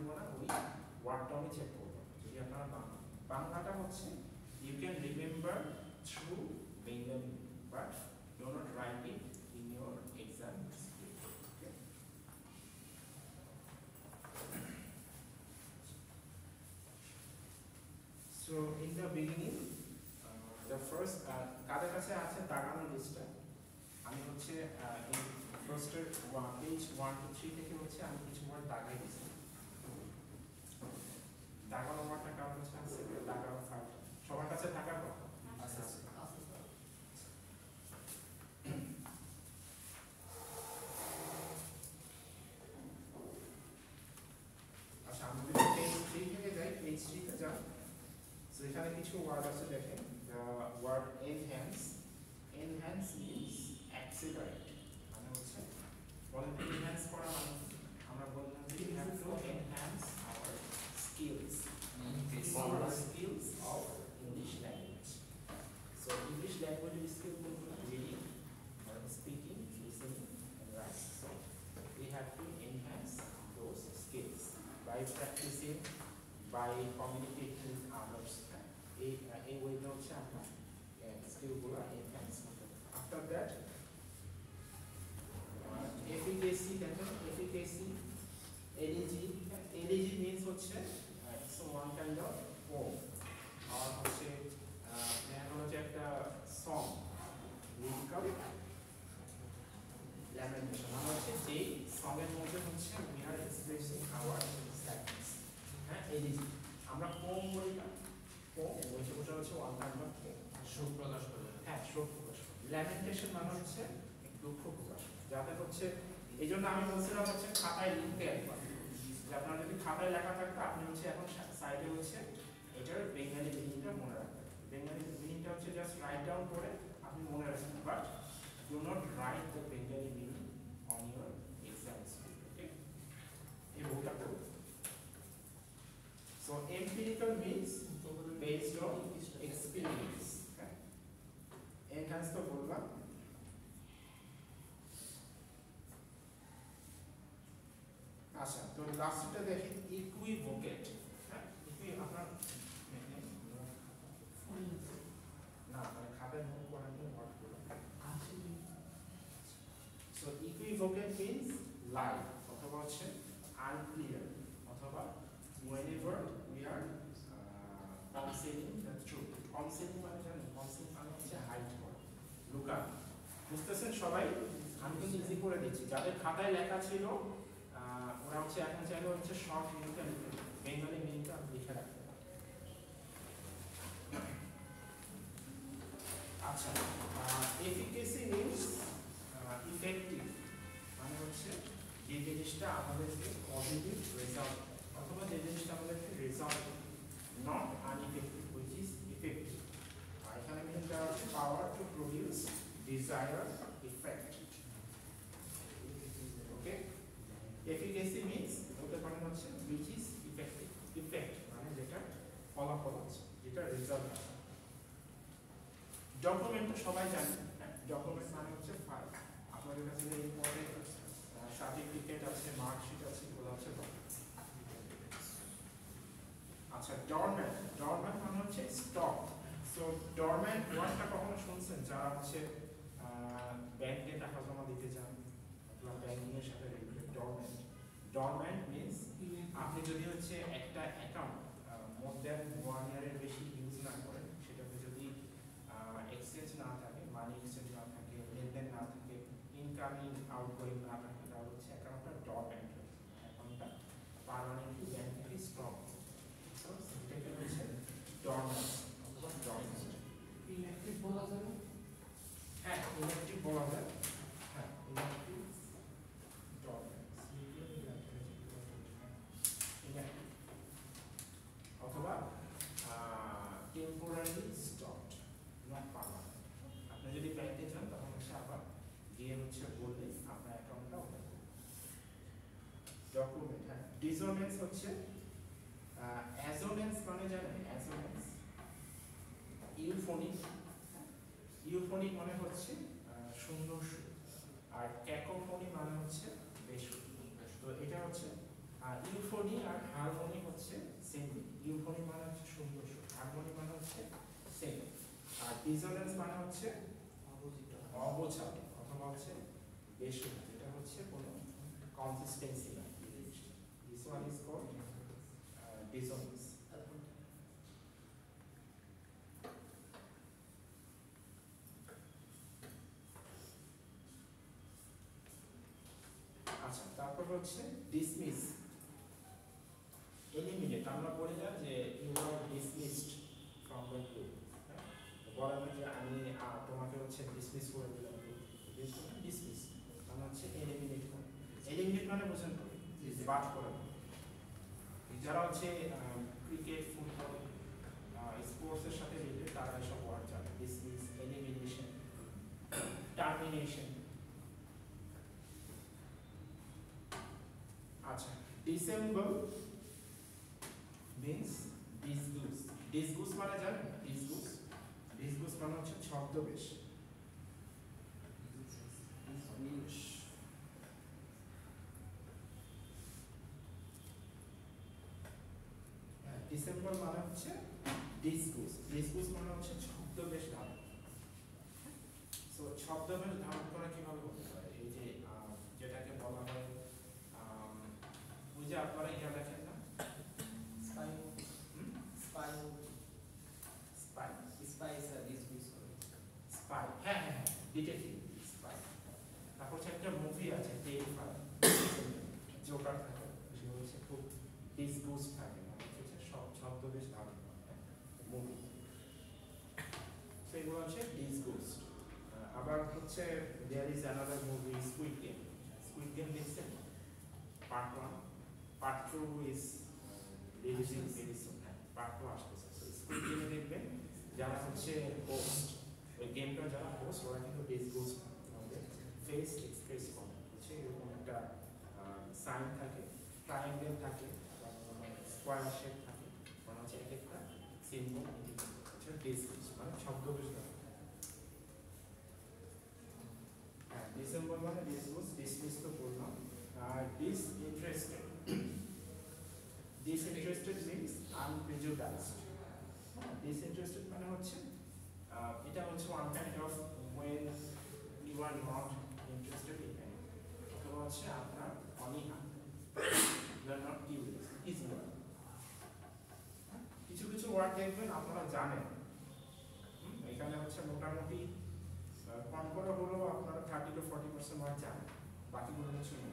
করবো না, ওই ওয়ার্ডটা আমি চেক করবো। যদি আপনারা বাংলাটা হচ্ছে you can remember through Bengali but do not write it in your exam script. Okay, so in the beginning the first কাদের কাছে আছে দাগানো লিস্টটা, আমি হচ্ছে এই ফার্স্টের পেজ 1 to 3 থেকে হচ্ছে আমি কিছু ওয়ার্ড দাগাই দিয়েছি। দাগানো ওয়ার্ডটা কার কাছে আছে? দাগানো ফাইলটা সবার কাছে থাকার কথা আছে। আচ্ছা, আমি যদি পেজ 3 থেকে যাই, পেজ 3 তে যান, তো এখানে কিছু ওয়ার্ড আছে দেখেন। The word enhance, enhance means accelerate, মানে হচ্ছে বলেন এনহ্যান্স করা মানে আমরা বললাম যে we have to enhance our skills of English language. So English language skill বলতে reading, speaking, listening and writing. So we have to enhance those skills by practicing, by communicating with others. এই ওয়েতে হচ্ছে আমরা স্কিলগুলো enhance করতে হবে। After that efficacy, দেখেন efficacy, elegy means হচ্ছে it's one kind of poem, আর হচ্ছে একটা সং, লিরিক্যাল ল্যামেন্টেশন, মানে হচ্ছে যেই সঙ্গের মধ্যে হচ্ছে we are expressing our sadness। হ্যাঁ, elegy আমরা পোম বলি না, পোম ওইটা হচ্ছে one kind of poem, শোক প্রকাশ করে। হ্যাঁ, শোক প্রকাশ করে। ল্যামেন্টেশন মানে হচ্ছে দুঃখ প্রকাশ, যাতে হচ্ছে এই জন্য আমি বলছিলাম হচ্ছে খাতায় লিখতে একবার, যে আপনার যদি খাতায় লেখা থাকতো আপনি হচ্ছে এখন সাইডে হচ্ছে এটার বেঙ্গলি মিনিংটা মনে রাখবেন। বেঙ্গলি মিনিংটা হচ্ছে জাস্ট রাইট ডাউন করে আপনি মনে রাখবেন, but do not write the Bengali meaning on your exam script. Okay, এই বইটা করুন। So empirical means based on experience. Enhance তো বললাম। আচ্ছা, তো লাস্টটা দেখেন ইকুইভোকেট। হ্যাঁ, আপনার না মানে খাতায় নোট করার জন্য ওয়ার্ড করলাম। সো ইকুইভোকেট মিন্স লাই, অথবা হচ্ছে আনক্লিয়ার, অথবা whenever we are concealing the truth. Concealing মানে জানেন, concealing মানে হচ্ছে হাইড করা, লুকানো। বুঝতেছেন সবাই? আমি কিন্তু ইজি করে দিচ্ছি, যাদের খাতায় লেখা ছিল ওরা হচ্ছে এখন চাইলে হচ্ছে শর্ট মিনিংটা লিখে, বেঙ্গলি মিনিংটা লিখে রাখতে পারে। আচ্ছা, এফিকেসি মিন্স ইফেক্টিভ, মানে হচ্ছে যে জিনিসটা আমাদেরকে পজিটিভ রেজাল্ট, অথবা যে জিনিসটা আমাদেরকে result, not uneffective, which is effective. আর এখানে মিনটা হচ্ছে power to produce desired effect. Okay, efficacy means বলতে পারেন হচ্ছে হুইচ ইজ ইফেক্টিভ, ইফেক্ট মানে যেটা ফলাফল আছে, যেটা রেজাল্ট আছে। ডকুমেন্ট সবাই জানেন, ডকুমেন্ট মানে হচ্ছে ফাইল। আপনাদের কাছে যে ইম্পর্টেন্ট সার্টিফিকেট আছে, মার্কশিট আছে, এগুলো হচ্ছে ডকুমেন্ট। আচ্ছা, ডরম্যান্ট, ডরম্যান্ট মানে হচ্ছে স্টক। সো ডরম্যান্ট ওয়ার্ডটা কখনো শুনছেন? যারা হচ্ছে ব্যাংকে টাকা জমা দিতে চান অথবা ব্যাংকিং এর সাথে রিলেটেড, ডরম্যান্ট। ডরম্যান্ট মিন্স আপনি যদি হচ্ছে একটা অ্যাকাউন্ট মোর দ্যান 1 ইয়ারের বেশি ইউজ না করেন, সেটাতে যদি এক্সচেঞ্জ না থাকে, মানি এক্সচেঞ্জ না থাকে, লেনদেন না থাকে, ইনকামিং আউটগোয়িং না থাকে, তাহলে হচ্ছে অ্যাকাউন্টটা ডরম্যান্ট, অ্যাকাউন্টটা পার্মানেন্টলি ব্যাংক থেকে স্টপ। সো সেটাকে হচ্ছে ডরম্যান্ট অথবা ডরম্যান্ট। ইলেকট্রিক বলা যাবে? হ্যাঁ, ইলেকট্রিক বলা যায়। হ্যাঁ, ইলেকট্রিক ডরম্যান্ট, অথবা টেম্পোরারি স্টপড, নট পার্মানেন্ট। আপনি যদি ব্যাংকে যান তখন হচ্ছে আবার গিয়ে হচ্ছে বললে আপনার অ্যাকাউন্টটা ওপেন করবে। ডকুমেন্ট, হ্যাঁ। ডিসোনেন্স হচ্ছে অ্যাজোনেন্স মানে জানেন, অ্যাজোনেন্স ইউফোনিক, ইউফোনিক মানে হচ্ছে শূন্য সুর, আর ক্যাকোফোনি মানে হচ্ছে বেসুর। তো এটা হচ্ছে ইউফোনি আর হারমোনি হচ্ছে সিঙ্গিং, ইউফোনি মানে হচ্ছে সৌন্দর্য, হারমোনি মানে হচ্ছে সিঙ্গিং, আর ডিসোনেন্স মানে হচ্ছে অগোছালো অথবা হচ্ছে বেসুরা, যেটা হচ্ছে কোনো কনসিস্টেন্সি না। This one is called dissonance. আচ্ছা, তারপর হচ্ছে ডিসমিস, এলিমিনেট। আমরা বলি না যে you are dismissed from the group, বলা না যে আমি তোমাকে হচ্ছে ডিসমিস করে দিলাম, ডিসমিস মানে হচ্ছে এলিমিনেট করা। এলিমিনেট মানে বোঝেন তো, বাদ করা। যারা হচ্ছে ক্রিকেট, ফুটবল, স্পোর্টসের সাথে রিলেটেড তারা এসব ওয়ার্ড জানে। Dismiss, elimination, termination. আচ্ছা, ডিসেম্বল means disgoose. Disgoose মানে জানেন? disgoose, disgoose মানে হচ্ছে ছদ্মবেশ। ডিসেম্বর মানে হচ্ছে disgoose, disgoose মানে হচ্ছে ছদ্মবেশ ধারণ। সো ছদ্মবেশ ধারণ করা কিভাবে হতে পারে? এই যে যেটাকে বলা হয়, ওই যে আপনারা ইয়া দেখেন না, স্পাই, হ্যাঁ হ্যাঁ হ্যাঁ, ডিটেকটিভ স্পাই। তারপর হচ্ছে একটা মুভি আছে টেরিফায়ার, জোকার থাকে, সে হচ্ছে খুব ডিসগুজ থাকে, মানে হচ্ছে সব ছদ্মবেশ ধারণ করে মুভি, সেগুলো হচ্ছে ডিসগুজ। আবার হচ্ছে there is another movie squid game. Squid game দেখছেন? Part 1, part 2 is releasing very soon. Part 2 আসতেছে। সো স্কুইড গেমে দেখবেন যারা হচ্ছে হোস্ট, ওই গেমটা যারা হোস্ট ওরা কিন্তু ডিসগুজ আমাদের ফেস এক্সপ্রেস করে, হচ্ছে এরকম একটা সাইন থাকে, ট্রায়াঙ্গেল থাকে, স্কোয়ার শেপ থাকে, মানে হচ্ছে এক একটা সিম্বল হচ্ছে ডিসগুজ, মানে ছদ্মবেশ ধারণ। হ্যাঁ, ডিসেম্বর মানে ডিসগুজ, ডিসমিস তো বললাম। আর ডিসইন্টারেস্টেড, ডিসইন্টারেস্টেড মিন্স আনপ্রেজুডাইজড। ডিসইন্টারেস্টেড মানে হচ্ছে এটা হচ্ছে one kind of when you are not interested in it, অথবা হচ্ছে আপনার অনীহা, you are not curious, is what কিছু কিছু ওয়ার্ড দেখবেন আপনারা জানেন, এখানে হচ্ছে মোটামুটি কম করে হলেও আপনারা 30 to 40% ওয়ার্ড জানেন, বাকিগুলো হচ্ছে না।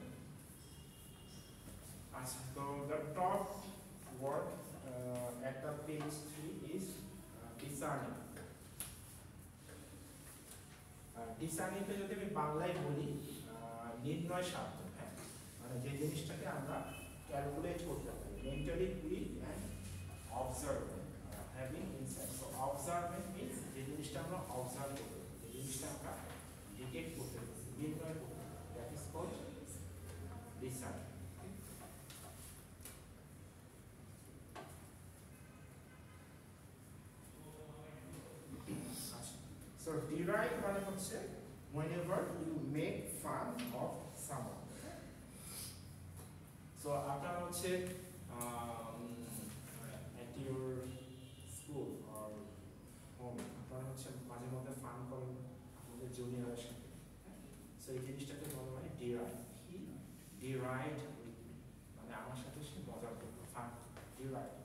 আচ্ছা, তো the top word at the page 3 is discerning. ডিসার্নিংটা যদি আমি বাংলায় বলি, নির্ণয় সাধ্য, হ্যাঁ, মানে যে জিনিসটাকে আমরা ক্যালকুলেট করতে পারি, mentally quick and অবজারভেন্ট, having insight. So অবজারভেন্ট means যে জিনিসটা আমরা অবজার্ভ করতে পারি, যে জিনিসটা আমরা ডিটেক্ট করতে পারি, নির্ণয় করতে পারি, that is called discerning. So deride মানে হচ্ছে whenever you make fun of someone. So আপনারা হচ্ছে at your school or home আপনারা হচ্ছে মাঝে মধ্যে ফান করেন আমাদের জুনিয়রের সাথে, সো এই জিনিসটাকে বলা হয় deride. He deride with me, মানে আমার সাথে সে মজা করতো, ফান, deride।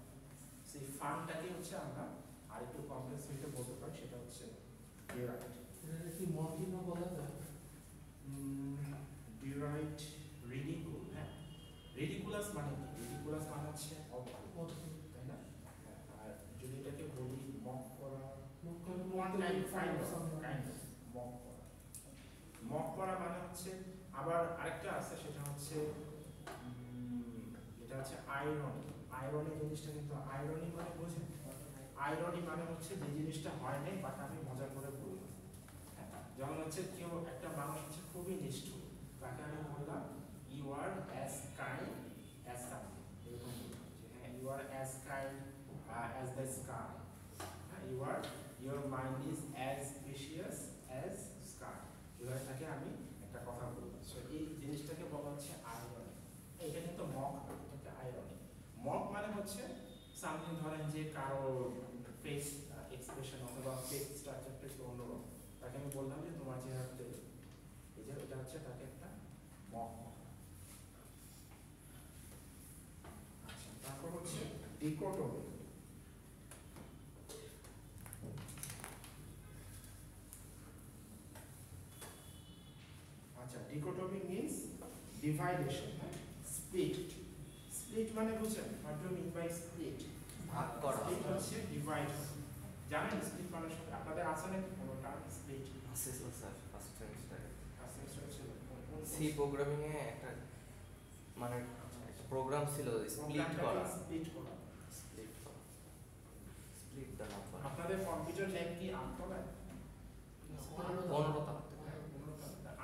সেই ফানটাকে হচ্ছে আমরা আরেকটু কমপ্লেক্স হইতে বলতে পারি, সেটা হচ্ছে deride. কি মর্টিনো বলা যায়? deride, ridicule, হ্যাঁ, ridiculous মানে কি? ridiculous মানে হচ্ছে অদ্ভুত, তাই না? আর যদি এটাকে বলি মক করা, মক করা মানে হচ্ছে, আবার আরেকটা আছে সেটা হচ্ছে এটা হচ্ছে আইরনি। আইরনি জিনিসটা কিন্তু, আইরনি মানে বোঝেন? আইরনি মানে হচ্ছে যে জিনিসটা হয় নাই বাট আমি মজা করে বললাম। যেমন হচ্ছে কেউ একটা মানুষ হচ্ছে খুবই নিষ্ঠুর, তাকে আমি বললাম you are as kind as something, এরকম বললাম যে হ্যাঁ you are as kind as the sky, you are, your mind is as precious as sky, এভাবে তাকে আমি একটা কথা বললাম। সো এই জিনিসটাকে বলা হচ্ছে আইরনি। এটা কিন্তু মক না, এটা আইরনি। মক হচ্ছে সামথিং ধরেন যে কারো ফেস এক্সপ্রেশন অথবা ফেস স্ট্রাকচারটা একটু অন্যরকম, তাকে আমি বললাম যে তোমার চেহারাতে এই যে এটা হচ্ছে তাকে একটা মক। আচ্ছা, তারপর হচ্ছে ডিকোটোমি। আচ্ছা, dichotomy means dividation, split. Split মানে বুঝছেন? What do mean by split? ভাগ করা। স্প্লিট হচ্ছে ডিভাইড। জানেন স্প্লিট মানে সঙ্গে আপনাদের আছে নাকি কোনো টার্ম স্প্লিট? আছে স্যার, ফার্স্ট সেমিস্টারে ছিল সি প্রোগ্রামিং এ একটা মানে একটা প্রোগ্রাম ছিল স্প্লিট করা। স্প্লিট করা। স্প্লিট করা, স্প্লিট দ্য নাম্বার। আপনাদের কম্পিউটার ল্যাব কি আটতলায়? 15টা।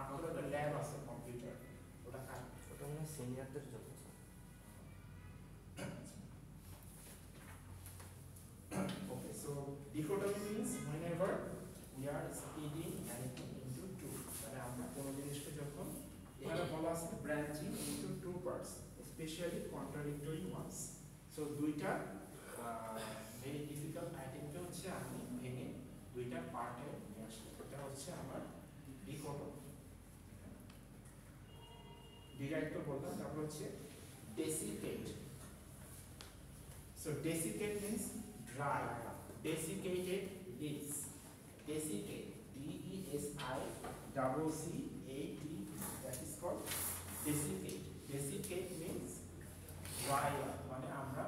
আটতলায় ল্যাব আছে কম্পিউটার, ওটা কাজ। ওটা মানে সিনিয়রদের জন্য sir. Okay, so dichotomy means whenever we are splitting anything into two, মানে আমরা কোনো জিনিসকে যখন এখানে বলা আছে branching into two parts, especially contradictory ones. So দুইটা very difficult itemকে হচ্ছে আমি ভেঙে দুইটা পার্টে নিয়ে আসলাম, এটা হচ্ছে আমার dichotomy। ডিরাইট তো বললাম, তারপর হচ্ছে desiccate. So desiccate means dry. Desiccated leaves. Desiccate, D-E-S-I-C-C-A-T, that is called desiccate. Desiccate means dry up, মানে আমরা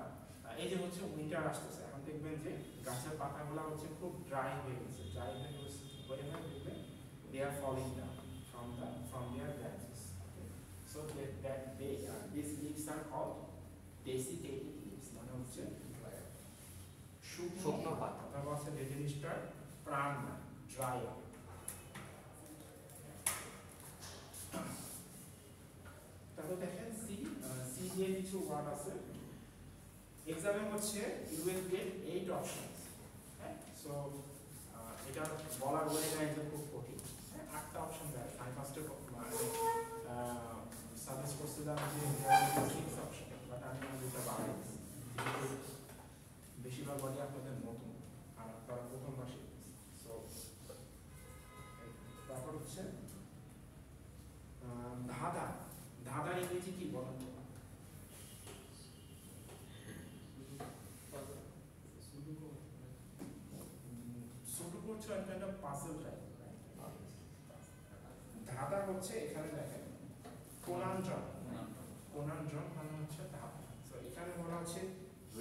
এই যে হচ্ছে উইন্টার আসতেছে, এখন দেখবেন যে গাছের পাতাগুলো হচ্ছে খুব ড্রাই হয়ে গেছে, ড্রাই হয়ে দেখবেন they are falling down from their branches. Okay? So that these leaves are called desiccated leaves, মানে হচ্ছে শুকনো পাতা, অথবা হচ্ছে যে জিনিসটার প্রাণ না, ড্রাই আপ। তারপর দেখেন সি দিয়ে কিছু ওয়ার্ড আছে, এক্সামে হচ্ছে ইউ উইল গেট 8 অপশনস। হ্যাঁ, সো এটা বলার ওয়ে না, এটা খুব কঠিন। হ্যাঁ, 8টা অপশন দেয়। আমি ফার্স্টে সাজেস্ট করছিলাম যে 6 অপশন, বাট আমি দুটো বাড়াই দিয়েছি, বেশিরভাগ বাড়ি আপনাদের নতুন আর আপনারা প্রথম মাসে। সো তারপর হচ্ছে ধাঁধা। ধাঁধার ইংরেজি কি বলেন তো? সুডোকু হচ্ছে একটা পাজল টাইপ। ধাঁধা হচ্ছে এখানে দেখেন কোনানড্রাম। কোনানড্রাম মানে হচ্ছে ধাঁধা। সো এখানে বলা হচ্ছে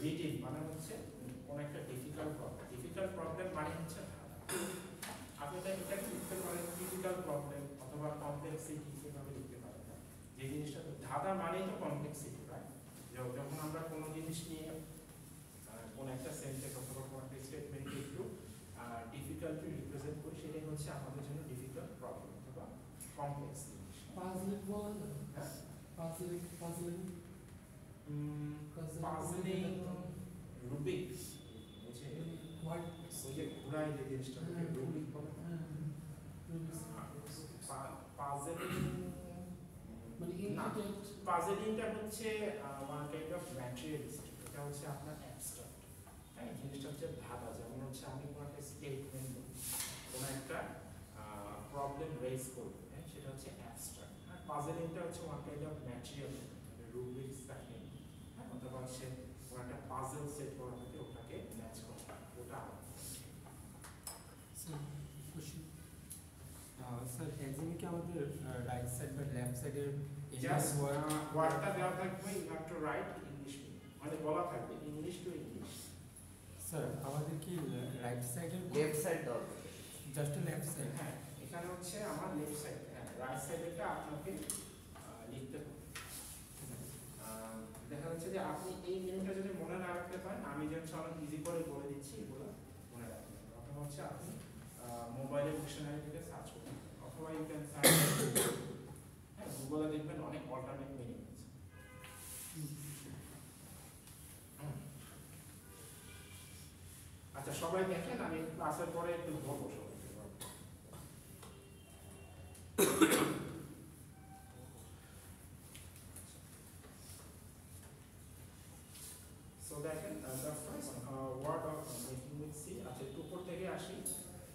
রিডিং মানে হচ্ছে কোন একটা ডিফিকাল্ট প্রবলেম। ডিফিকাল্ট প্রবলেম মানে হচ্ছে ধাঁধা। আপনি এটা লিখতে পারেন ক্রিটিক্যাল প্রবলেম অথবা কমপ্লেক্সিটি, এভাবে লিখতে পারেন। যে জিনিসটা ধাঁধা মানেই তো কমপ্লেক্সিটি, রাইট? যখন আমরা কোনো জিনিস নিয়ে কোন একটা সেন্টেন্স অথবা কোন একটা স্টেটমেন্টকে একটু ডিফিকাল্টলি রিপ্রেজেন্ট করি, সেটাই হচ্ছে আমাদের জন্য ডিফিকাল্ট প্রবলেম অথবা কমপ্লেক্স জিনিস। পাজলিং বলা যায়? হ্যাঁ, পাজলিং পাজলিং, রুবিক, বুঝে হোয়াইট ওই যে ঘুরাই যে জিনিসটা রুবিক বলে। পাজলিং মানে না, ইন্ট্রিকেট। পাজলিংটা হচ্ছে ওয়ান কাইন্ড অফ ম্যাটেরিয়ালিস্টিক, এটা হচ্ছে আপনার অ্যাবস্ট্রাক্ট। হ্যাঁ, জিনিসটা হচ্ছে ধাঁধা। যেমন হচ্ছে আমি কোনো একটা স্টেটমেন্ট, কোনো একটা প্রবলেম রেজ করব, হ্যাঁ, সেটা হচ্ছে অ্যাবস্ট্রাক্ট। আর পাজলিংটা হচ্ছে ওয়ান কাইন্ড অফ ম্যাটেরিয়াল, মানে রুবিক্স থাকে, হ্যাঁ, অথবা হচ্ছে কোনো একটা পাজল সেট করা থাকে, ওটাকে ম্যাচ করা, ওটা স্যার এক্সামে কি আমাদের রাইট সাইড বা লেফট সাইডের জাস্ট ওয়ার্ডটা দেওয়া থাকবে, you have to write English, মানে বলা থাকবে ইংলিশ টু ইংলিশ। স্যার আমাদের কি রাইট সাইডের লেফট সাইড দাও, জাস্ট লেফট সাইড? হ্যাঁ, এখানে হচ্ছে আমার লেফট সাইড, হ্যাঁ, রাইট সাইডেরটা আপনাকে লিখতে হবে। দেখা যাচ্ছে যে আপনি এই মিনিটটা যদি মনে না রাখতে পারেন, আমি যে হচ্ছে অনেক ইজি করে বলে দিচ্ছি, এগুলো মনে রাখতে হবে। অথবা হচ্ছে আপনি মোবাইলের ডিকশনারি থেকে সার্চ করুন, অথবা ইউ ক্যান সার্চ, হ্যাঁ, গুগলে দেখবেন অনেক অল্টারনেট মিনিং আছে। আচ্ছা, সবাই দেখেন, আমি ক্লাসের পরে একটু বলবো সবাইকে। So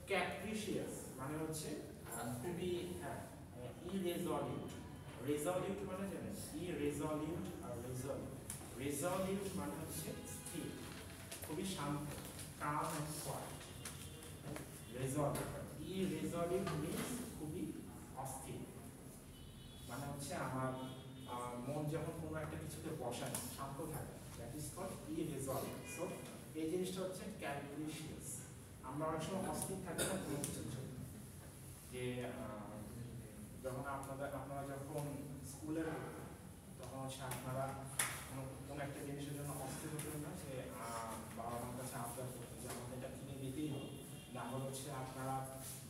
ক্যাপ্রিশিয়াস মানে হচ্ছে খুবই ইরেজলিউট। রেজলিউট মানে জানেন, ইরেজলিউট আর রেজলিউট। রেজলিউট মানে হচ্ছে স্থির, খুবই শান্ত, calm and quiet. Resolute, irresolute means খুবই অস্থির, মানে হচ্ছে আমার মন যখন কোনো একটা কিছুতে বসে না, শান্ত থাকে, দ্যাট ইজ কল্ড ইরেজলিউট। সো এই জিনিসটা হচ্ছে ক্যাপ্রিশিয়াস। আমরা অনেক সময় অস্থির থাকি না কোনো কিছুর জন্য, যে যখন আপনারা যখন স্কুলে তখন হচ্ছে আপনারা কোনো একটা জিনিসের জন্য অস্থির হতেন না, যে বাবা মার কাছে আবদার করতেন যে আমাদের এটা কিনে দিতেই হবে, না হলে হচ্ছে আপনারা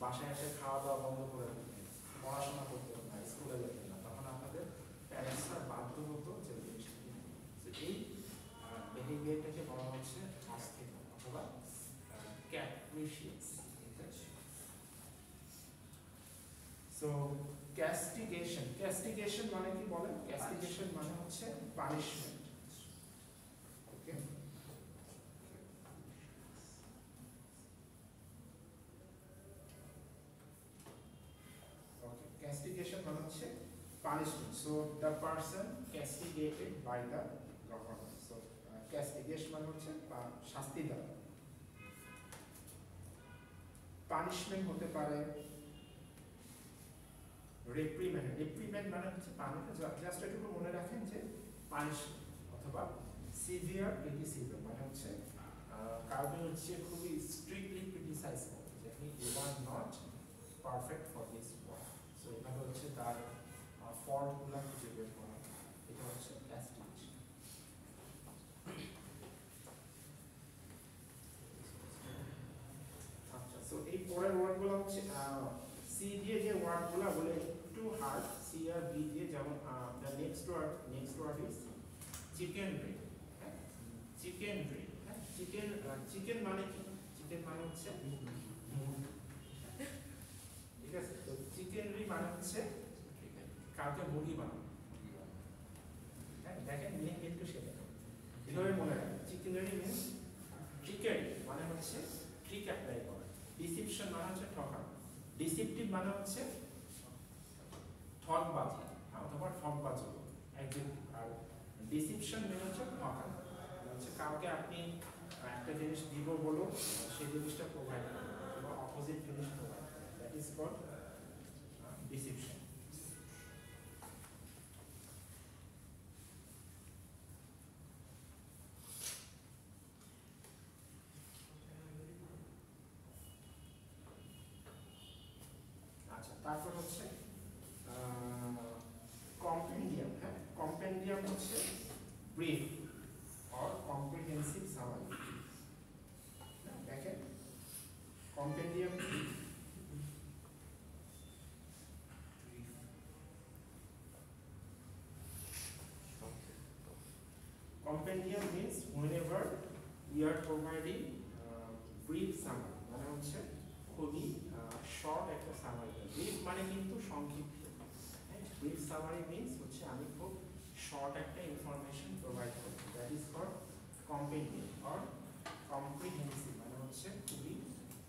বাসায় এসে খাওয়া দাওয়া বন্ধ করে দিতেন, পড়াশোনা করতেন না, স্কুলে যেতেন না, তখন আপনাদের প্যারেন্টসরা বাধ্য হতো যে জিনিসটা কিনে দিতে। এই বিহেভিয়ারটাকে বলা হচ্ছে অস্থির অথবা capricious. So castigation, castigation মানে কি বলেন? Castigation মানে হচ্ছে punishment. Okay. Okay. Castigation মানে হচ্ছে punishment. So the person castigated by the government. So castigation মানে হচ্ছে শাস্তি দেওয়া। পানিশমেন্ট হতে পারে, রেপ্রিমেন্ড। রেপ্রিমেন্ড মানে হচ্ছে জাস্ট একটু মনে রাখেন যে পানিশমেন্ট, অথবা সিভিয়ার ক্রিটিসিজম মানে হচ্ছে কাউকে হচ্ছে খুবই স্ট্রিক্টলি ক্রিটিসাইজ করে, যে you are not perfect for this work. So এভাবে হচ্ছে তার ফল্টগুলো খুঁজে বের করা, এটা হচ্ছে ক্যাস্টিগেশন। So এই পরের ওয়ার্ডগুলো হচ্ছে সি দিয়ে যে ওয়ার্ডগুলো বলে একটু হার্ড, সি আর বি দিয়ে, যেমন দ্য নেক্সট ওয়ার্ড ইজ চিকেনরি। হ্যাঁ, চিকেনরি। হ্যাঁ, চিকেন মানে কি? চিকেন মানে হচ্ছে, ঠিক আছে, তো চিকেনরি মানে হচ্ছে কাউকে মুরগি বানানো। হ্যাঁ, দেখেন মিনিং কিন্তু সেটা এভাবে মনে রাখেন। চিকেনরি মিন্স ট্রিকেরি মানে হচ্ছে ট্রিক অ্যাপ্লাই করা। ডিসিপশন মানে হচ্ছে ঠকানো। ডিসিপটিভ মানে হচ্ছে ঠকবাজি অথবা ঠকবাজি একজন। আর ডিসিপশন মানে হচ্ছে ঠকানো, হচ্ছে কাউকে আপনি একটা জিনিস দিব বলো, সেই জিনিসটা প্রোভাইড করো, অথবা অপোজিট জিনিস প্রোভাইড করো, দ্যাট ইজ কল্ড ডিসিপশন। তারপর হচ্ছে কম্পেন্ডিয়াম। হ্যাঁ, কম্পেন্ডিয়াম হচ্ছে ব্রিফ অর কম্প্রিহেনসিভ সামারি। দেখেন compendium compendium means whenever we are providing brief summary, মানে হচ্ছে খুবই শর্ট একটা সামারি। ব্রিফ মানে কিন্তু সংক্ষিপ্ত। ব্রিফ সামারি মিন্স হচ্ছে আমি খুব শর্ট একটা ইনফরমেশন প্রোভাইড করি, that is called compendium. Or comprehensive মানে হচ্ছে খুবই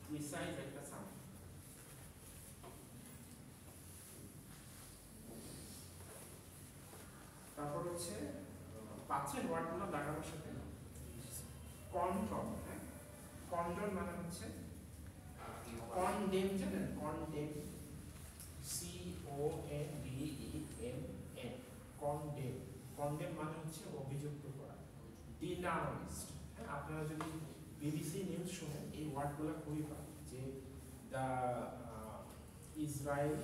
প্রিসাইজ একটা সামারি। তারপর হচ্ছে পাঁচের ওয়ার্ডগুলো লাগানোর সাথে কন্ডম। হ্যাঁ, কন্ডম মানে হচ্ছে কন্ডেম, জানেন কন্ডেম, CONDEM, কন্ডেম। কন্ডেম মানে হচ্ছে অভিযুক্ত করা, ডিনাউন্সড। হ্যাঁ, আপনারা যদি BBC নিউজ শুনেন এই ওয়ার্ডগুলো খুবই পান, যে the Israel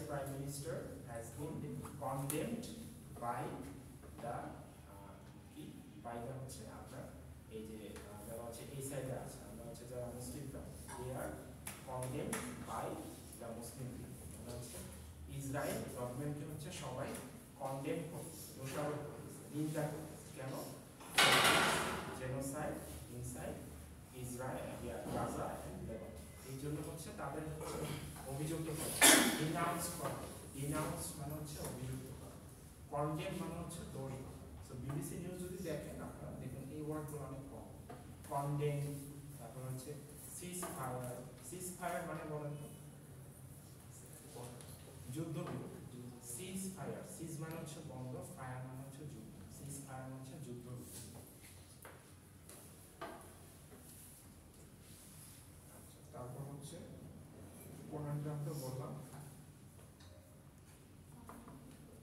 Prime Minister has been condemned by the হচ্ছে আপনার এই যে যারা হচ্ছে এই সাইডে আছে, আমরা হচ্ছে যারা মুসলিমরা, they are condemned by the Muslim people। মানে হচ্ছে ইসরায়েল গভর্নমেন্টকে হচ্ছে সবাই কন্ডেম করছে, দোষারোপ করছে, নিন্দা করছে। কেন? Genocide inside Israel, Gaza and Lebanon. এই জন্য হচ্ছে তাদের অভিযুক্ত করা, ডিনাউন্স করা। ডিনাউন্স মানে হচ্ছে অভিযুক্ত করা, কন্ডেম মানে হচ্ছে দোষ করা। সো BBC নিউজ যদি দেখেন আপনারা দেখুন এই ওয়ার্ডগুলো অনেক কম। কন্ডেম, তারপর হচ্ছে সিজ ফায়ার, সিজ ফায়ার মানে বলেন তো যুদ্ধ বিরতি সিজ ফায়ার সিজ মানে হচ্ছে বন্ধ ফায়ার মানে হচ্ছে যুদ্ধ সিজ ফায়ার মানে হচ্ছে যুদ্ধ বিরতি তারপর হচ্ছে কোনাগ্রামটা বললাম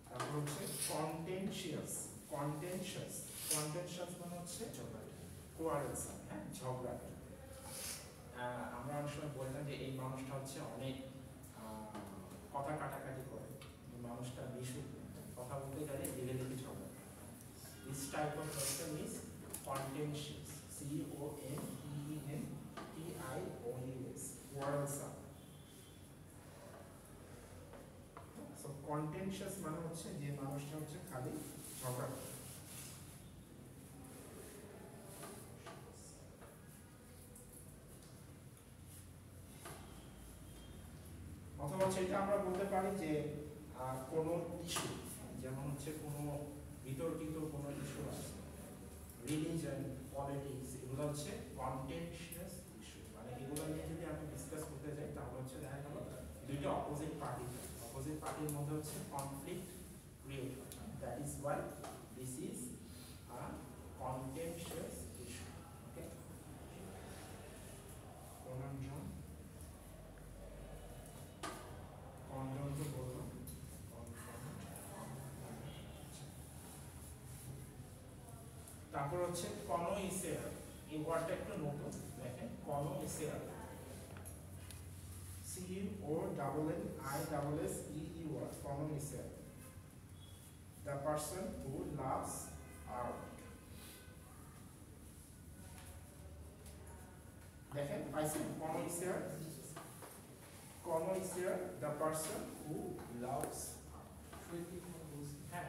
তারপর হচ্ছে কন্টেনশিয়াস কন্টেনশিয়াস কন্টেনশিয়াস মানে হচ্ছে কোয়ারেলসাম হ্যাঁ ঝগড়া আমরা অনেক সময় বলি না যে এই মানুষটা হচ্ছে অনেক কথা কাটাকাটি করে এই মানুষটা মিশুক কথা বলতে গেলে লেগে লেগে ঝগড়া this type of person is contentious CONTENTIOUS quarrelsome so contentious মানে হচ্ছে যে মানুষটা হচ্ছে খালি ঝগড়া করে অথবা সেটা আমরা বলতে পারি যে কোনো ইস্যু যেমন হচ্ছে কোনো বিতর্কিত কোনো ইস্যু আছে রিলিজন পলিটিক্স এগুলো হচ্ছে কন্টেনশিয়াস ইস্যু মানে এগুলো নিয়ে যদি আমি ডিসকাস করতে যাই তাহলে হচ্ছে দেখা গেল দুইটা অপোজিট পার্টির মধ্যে হচ্ছে কনফ্লিক্ট ক্রিয়েট হয় that is why this is a contentious issue okay কনজাম কনজাম তো বললাম তারপর হচ্ছে কনোইসের এই ওয়ার্ডটা একটু নতুন দেখেন কনোইসের CONNISSER কনোইসের the person who loves art দেখেন পাইছেন কনোইসের the person who loves art হ্যাঁ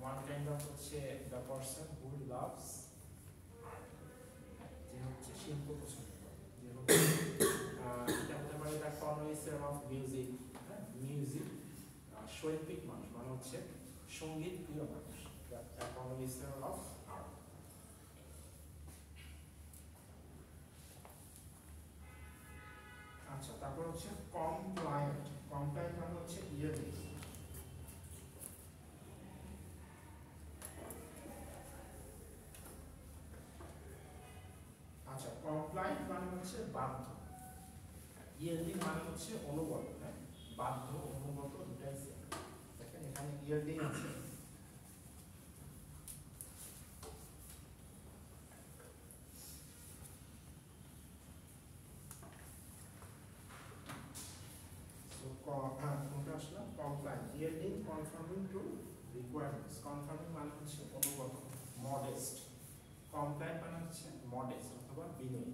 one kind of হচ্ছে the person who loves art যে হচ্ছে শিল্প পছন্দ করে যে হচ্ছে এটা হতে পারে the connoisseur of music music শৈল্পিক মানুষ মানে হচ্ছে সঙ্গীত প্রিয় মানুষ the connoisseur of art আচ্ছা তারপর হচ্ছে কমপ্লায়েন্ট মানে হচ্ছে ইয়ারলি আচ্ছা কমপ্লায়েন্ট মানে হচ্ছে বাধ্য ইয়ারলি মানে হচ্ছে অনুগত হ্যাঁ বাধ্য অনুগত দুটাই সেম দেখেন এখানে ইয়ারলি আছে কোনটা আসলে compliant yearly conforming to requirements conforming মানে হচ্ছে অনুগত মডেস্ট কমপ্লায়েন্ট মানে হচ্ছে মডেস্ট অথবা বিনয়ী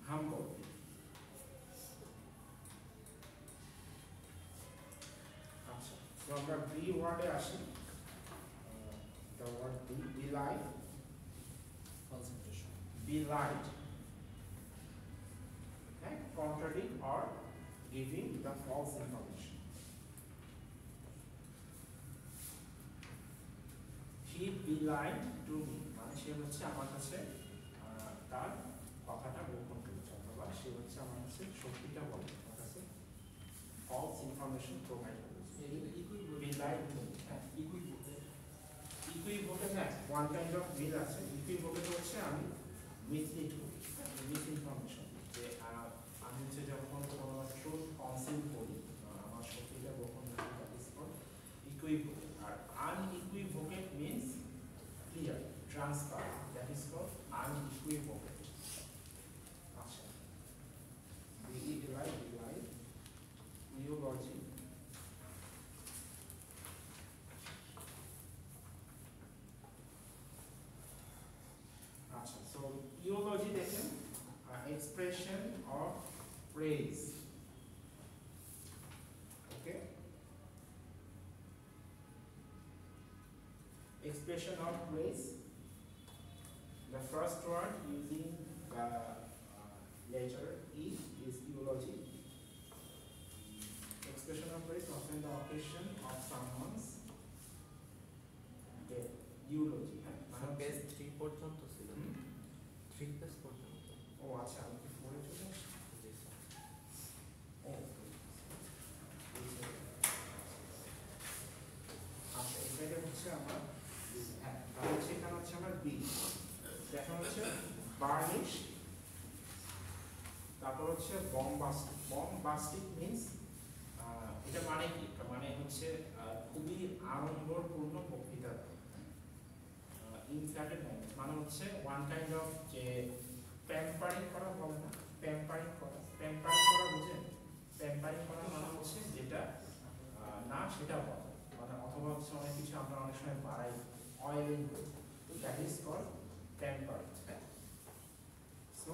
হাম্বল আচ্ছা তো আমরা বি ওয়ার্ডে আসি the word belie concentration. belied contradict or giving the false information he belied to me মানে সে হচ্ছে আমার কাছে তার কথাটা গোপন করেছে অথবা সে হচ্ছে আমার কাছে সত্যিটা বলে আমার কাছে false information provide করেছে belied to me equivocal হ্যাঁ one kind of bill আছে equivocal হচ্ছে আমি mislead করি misinformation যে আমি হচ্ছে যখন কোনো ট্রুথ কনসিল করি আমার সত্যিটা গোপন রাখি দ্যাট ইজ কল্ড equivocal আর unequivocal means clear transparent that is called unequivocal আচ্ছা belied ideology আচ্ছা so ideology দেখেন expression of praise okay expression of praise the first word using the letter E is eulogy expression of praise often the occasion of someone's death eulogy page 3 পর্যন্ত ছিল 3 page পর্যন্ত ও আচ্ছা আমি কি পড়ে চলে আসছি জি বি, এখন হচ্ছে বার্নিশ, তারপর হচ্ছে বম্বাস্টিক। বম্বাস্টিক মিন্স এটা মানে কি? এটা মানে হচ্ছে খুবই আড়ম্বরপূর্ণ বক্তৃতা। ইনফ্ল্যাটেড মানে হচ্ছে ওয়ান কাইন্ড অফ যে প্যাম্পারিং করা বলে না, প্যাম্পারিং করা, প্যাম্পারিং করা বুঝেন? প্যাম্পারিং করা মানে হচ্ছে যেটা না সেটা বলা, মানে অথবা হচ্ছে অনেক কিছু আমরা অনেক সময় বাড়াই, অয়েলিং করি, that is called pampering. So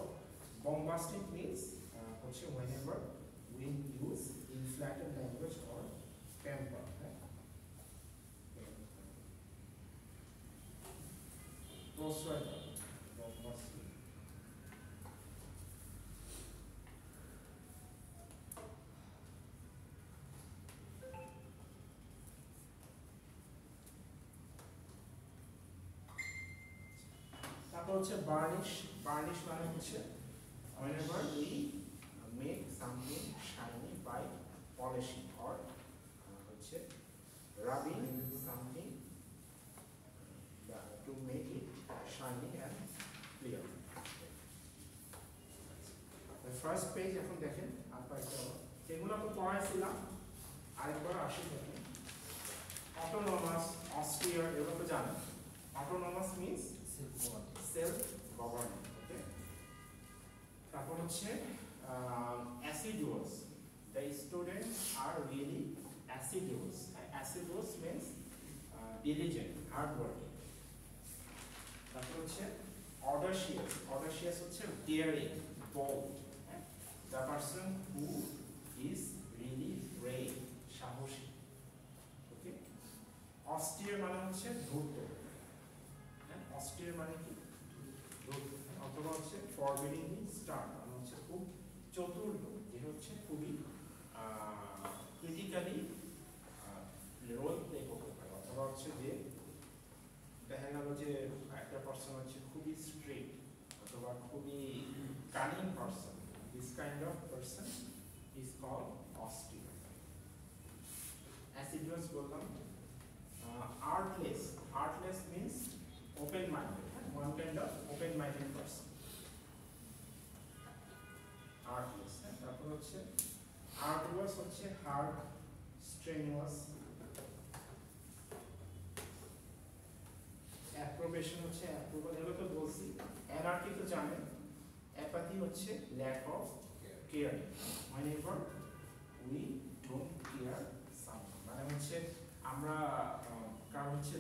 bombastic means হচ্ছে whenever we use inflated language or pamper. Persuade, bombastic. তারপর হচ্ছে বার্নিশ। বার্নিশ মানে হচ্ছে whenever we make something shiny by polishing or হচ্ছে rubbing something to make it shiny and clear. The first page এখন দেখেন, আপনারা এগুলো তো পড়াইছিলাম, আরেকবার আসি দেখেন। অটোনোমাস, অস্ট্রিয়ার, এগুলো তো জানেন। Autonomous means self governing. Okay, তারপর হচ্ছে assiduous. The students are really assiduous. Assiduous means diligent, hardworking. তারপর হচ্ছে audacious. Audacious হচ্ছে daring, bold. The person who is really brave, সাহসী। ওকে, austere মানে হচ্ছে ধূর্ত। austere মানে কি? ধূর্ত। অথবা হচ্ছে forbiddingly stern মানে হচ্ছে খুব চতুর লোক, যে হচ্ছে খুবই ক্রিটিক্যালি রোল প্লে করতে পারে। অথবা হচ্ছে যে দেখা গেল যে একটা পার্সন হচ্ছে খুবই স্ট্রিক্ট অথবা খুবই cunning person, this kind of person is called austere. assiduous বললাম। artless. artless means open minded, one kind of open minded person. artless. তারপর হচ্ছে arduous হচ্ছে hard, strenuous. approbation হচ্ছে approval, এগুলো তো বলছি। anarchy তো জানেন। apathy হচ্ছে lack of care, whenever we don't care something, মানে হচ্ছে আমরা কারণ হচ্ছে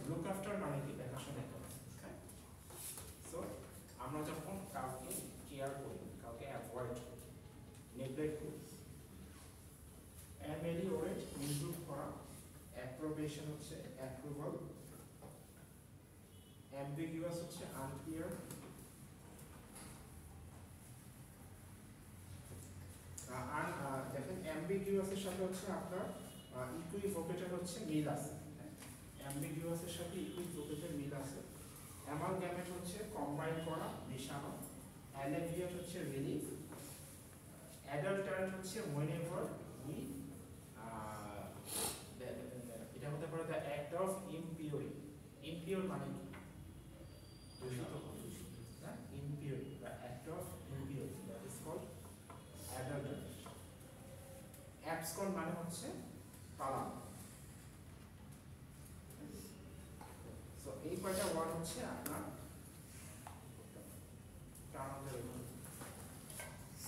লুক আফটার মানে কি? দেখাশোনা করা। সো আমরা যখন কাউকে কেয়ার করি, কাউকে অ্যাভয়েড করি, নেগলেক্ট করি। অ্যামেলিওরেট ইমপ্রুভ করা। অ্যাপ্রোবেশন হচ্ছে অ্যাপ্রুভাল। অ্যাম্বিগুয়াস হচ্ছে আনক্লিয়ার। দেখেন অ্যাম্বিগুয়াসের সাথে হচ্ছে আপনার ইকুইভোকেটর হচ্ছে মিল আছে। অ্যাম্বিগুয়াসের সাথে ইকুইভোকেটর মিল আছে। অ্যামালগ্যামেট হচ্ছে কম্বাইন করা, মেশানো। অ্যালেভিয়েট হচ্ছে রিলিফ। অ্যাডাল্টারেট হচ্ছে whenever we এটা হতে পারে the act of impurity. Impure মানে কি? দূষিত, না? Impurity, the act of impurity, that is called adulterate. Abscond মানে হচ্ছে পালানো। সো এই কয়টা ওয়ার্ড হচ্ছে আপনার